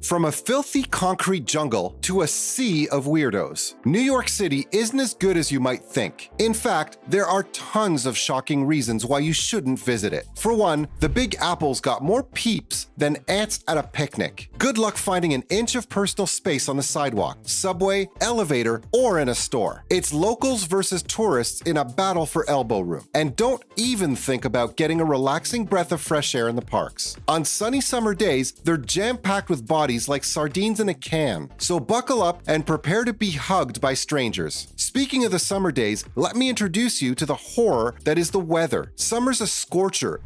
From a filthy concrete jungle to a sea of weirdos, New York City isn't as good as you might think. In fact, there are tons of shocking reasons why you shouldn't visit it. For one, the Big Apple's got more peeps than ants at a picnic. Good luck finding an inch of personal space on the sidewalk, subway, elevator, or in a store. It's locals versus tourists in a battle for elbow room. And don't even think about getting a relaxing breath of fresh air in the parks. On sunny summer days, they're jam-packed with bodies like sardines in a can. So buckle up and prepare to be hugged by strangers. Speaking of the summer days, let me introduce you to the horror that is the weather. Summer's a scorcher.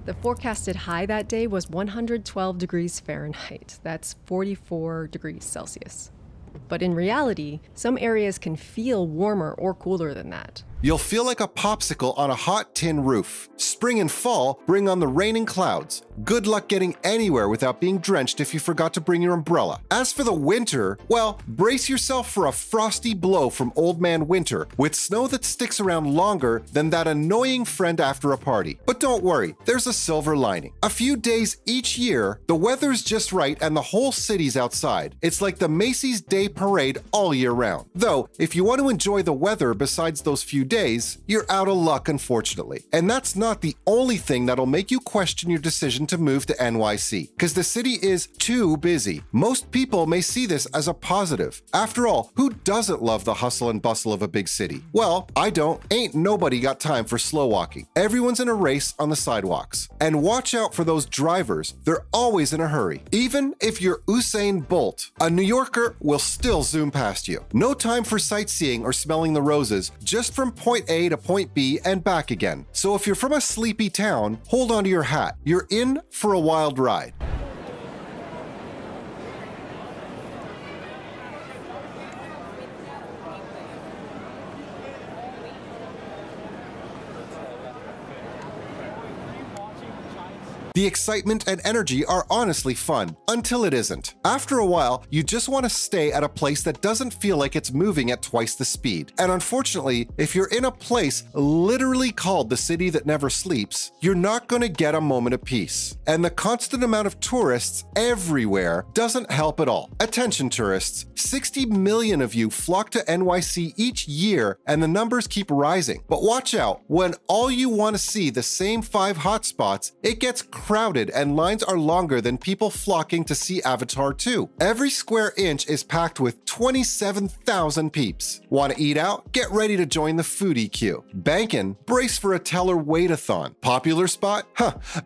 The forecasted high that day was 112 degrees Fahrenheit. That's 44 degrees Celsius. But in reality, some areas can feel warmer or cooler than that. You'll feel like a popsicle on a hot tin roof. Spring and fall bring on the raining clouds. Good luck getting anywhere without being drenched if you forgot to bring your umbrella. As for the winter, well, brace yourself for a frosty blow from Old Man Winter, with snow that sticks around longer than that annoying friend after a party. But don't worry, there's a silver lining. A few days each year, the weather's just right and the whole city's outside. It's like the Macy's Day Parade all year round. Though, if you want to enjoy the weather besides those few days, you're out of luck, unfortunately. And that's not the only thing that'll make you question your decision to move to NYC, because the city is too busy. Most people may see this as a positive. After all, who doesn't love the hustle and bustle of a big city? Well, I don't. Ain't nobody got time for slow walking. Everyone's in a race on the sidewalks. And watch out for those drivers. They're always in a hurry. Even if you're Usain Bolt, a New Yorker will still zoom past you. No time for sightseeing or smelling the roses, just from point A to point B and back again. So if you're from a sleepy town, hold on to your hat. You're in for a wild ride. The excitement and energy are honestly fun, until it isn't. After a while, you just want to stay at a place that doesn't feel like it's moving at twice the speed. And unfortunately, if you're in a place literally called the city that never sleeps, you're not going to get a moment of peace. And the constant amount of tourists everywhere doesn't help at all. Attention tourists, 60 million of you flock to NYC each year and the numbers keep rising. But watch out, when all you want to see the same 5 hotspots, it gets crowded and lines are longer than people flocking to see Avatar 2. Every square inch is packed with 27,000 peeps. Want to eat out? Get ready to join the foodie queue. Bankin'? Brace for a teller wait-a-thon. Popular spot?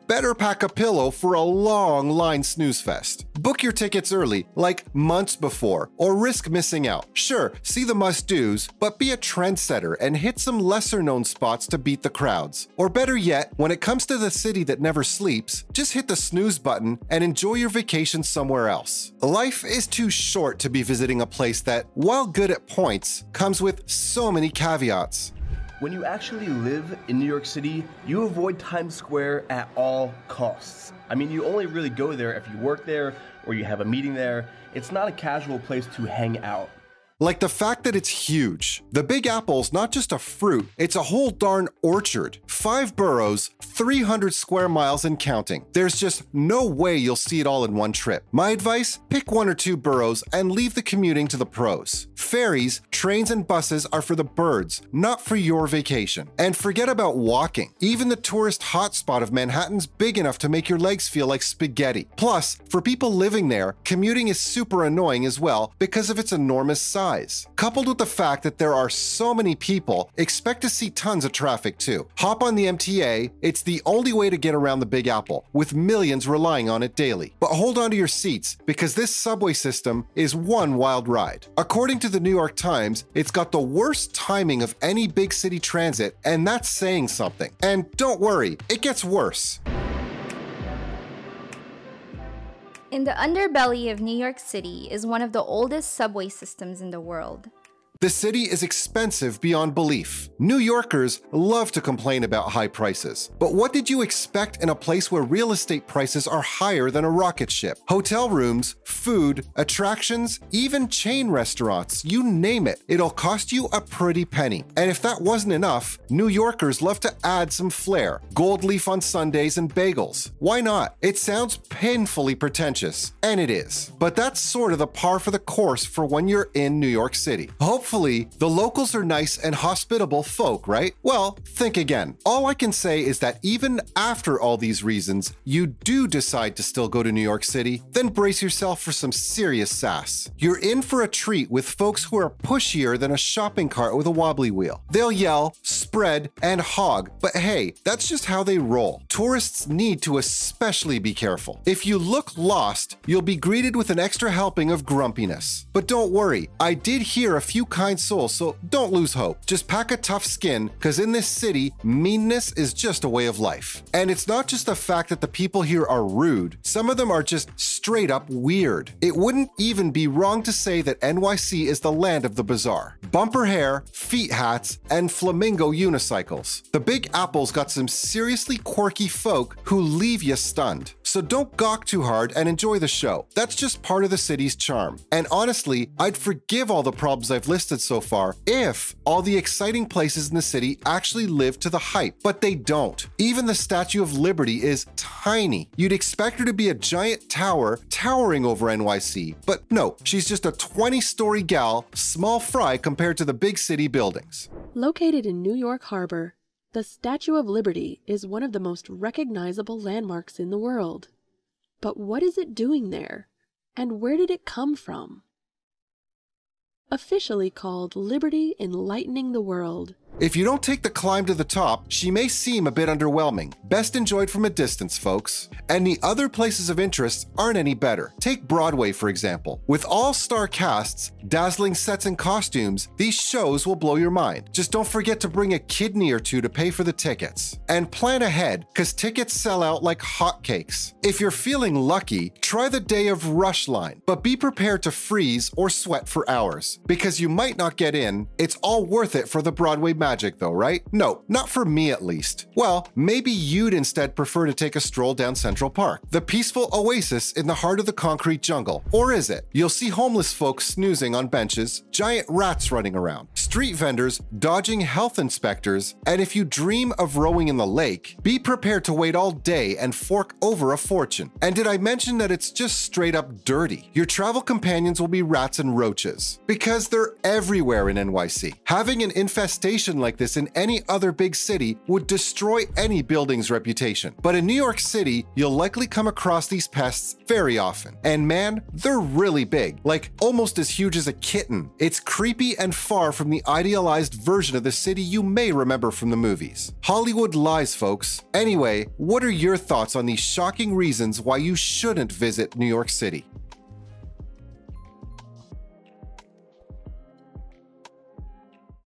Better pack a pillow for a long line snooze fest. Book your tickets early, like months before, or risk missing out. Sure, see the must-dos, but be a trendsetter and hit some lesser-known spots to beat the crowds. Or better yet, when it comes to the city that never sleeps, just hit the snooze button and enjoy your vacation somewhere else. Life is too short to be visiting a place that, while good at points, comes with so many caveats. When you actually live in New York City, you avoid Times Square at all costs. I mean, you only really go there if you work there or you have a meeting there. It's not a casual place to hang out. Like the fact that it's huge. The Big Apple's not just a fruit, it's a whole darn orchard. 5 boroughs, 300 square miles and counting. There's just no way you'll see it all in one trip. My advice? Pick 1 or 2 boroughs and leave the commuting to the pros. Ferries, trains, and buses are for the birds, not for your vacation. And forget about walking. Even the tourist hotspot of Manhattan's big enough to make your legs feel like spaghetti. Plus, for people living there, commuting is super annoying as well because of its enormous size. Coupled with the fact that there are so many people, expect to see tons of traffic too. Hop on the MTA, it's the only way to get around the Big Apple, with millions relying on it daily. But hold on to your seats, because this subway system is one wild ride. According to the New York Times, it's got the worst timing of any big city transit, and that's saying something. And don't worry, it gets worse. In the underbelly of New York City is one of the oldest subway systems in the world. The city is expensive beyond belief. New Yorkers love to complain about high prices. But what did you expect in a place where real estate prices are higher than a rocket ship? Hotel rooms, food, attractions, even chain restaurants, you name it, it'll cost you a pretty penny. And if that wasn't enough, New Yorkers love to add some flair. Gold leaf on Sundays and bagels. Why not? It sounds painfully pretentious, and it is. But that's sort of the par for the course for when you're in New York City. Hopefully, the locals are nice and hospitable folk, right? Well, think again. All I can say is that even after all these reasons, you do decide to still go to New York City, then brace yourself for some serious sass. You're in for a treat with folks who are pushier than a shopping cart with a wobbly wheel. They'll yell, spread, and hog, but hey, that's just how they roll. Tourists need to especially be careful. If you look lost, you'll be greeted with an extra helping of grumpiness. But don't worry, I did hear a few kind souls, so don't lose hope. Just pack a tough skin, because in this city, meanness is just a way of life. And it's not just the fact that the people here are rude, some of them are just straight up weird. It wouldn't even be wrong to say that NYC is the land of the bizarre. Bumper hair, feet hats, and flamingo unicycles. The Big Apple's got some seriously quirky folk who leave you stunned. So don't gawk too hard and enjoy the show. That's just part of the city's charm. And honestly, I'd forgive all the problems I've listed so far if all the exciting places in the city actually live to the hype, but they don't. Even the Statue of Liberty is tiny. You'd expect her to be a giant tower towering over NYC, but no, she's just a 20-story gal, small fry compared to the big city buildings. Located in New York Harbor, the Statue of Liberty is one of the most recognizable landmarks in the world. But what is it doing there? And where did it come from? Officially called Liberty Enlightening the World. If you don't take the climb to the top, she may seem a bit underwhelming. Best enjoyed from a distance, folks. And the other places of interest aren't any better. Take Broadway, for example. With all-star casts, dazzling sets and costumes, these shows will blow your mind. Just don't forget to bring a kidney or two to pay for the tickets. And plan ahead, because tickets sell out like hotcakes. If you're feeling lucky, try the day of rush line, but be prepared to freeze or sweat for hours. Because you might not get in, it's all worth it for the Broadway magic though, right? No, not for me at least. Well, maybe you'd instead prefer to take a stroll down Central Park, the peaceful oasis in the heart of the concrete jungle. Or is it? You'll see homeless folks snoozing on benches, giant rats running around, street vendors dodging health inspectors, and if you dream of rowing in the lake, be prepared to wait all day and fork over a fortune. And did I mention that it's just straight up dirty? Your travel companions will be rats and roaches, because they're everywhere in NYC. Having an infestation like this in any other big city would destroy any building's reputation. But in New York City, you'll likely come across these pests very often. And man, they're really big, like almost as huge as a kitten. It's creepy and far from the idealized version of the city you may remember from the movies. Hollywood lies, folks. Anyway, what are your thoughts on these shocking reasons why you shouldn't visit New York City?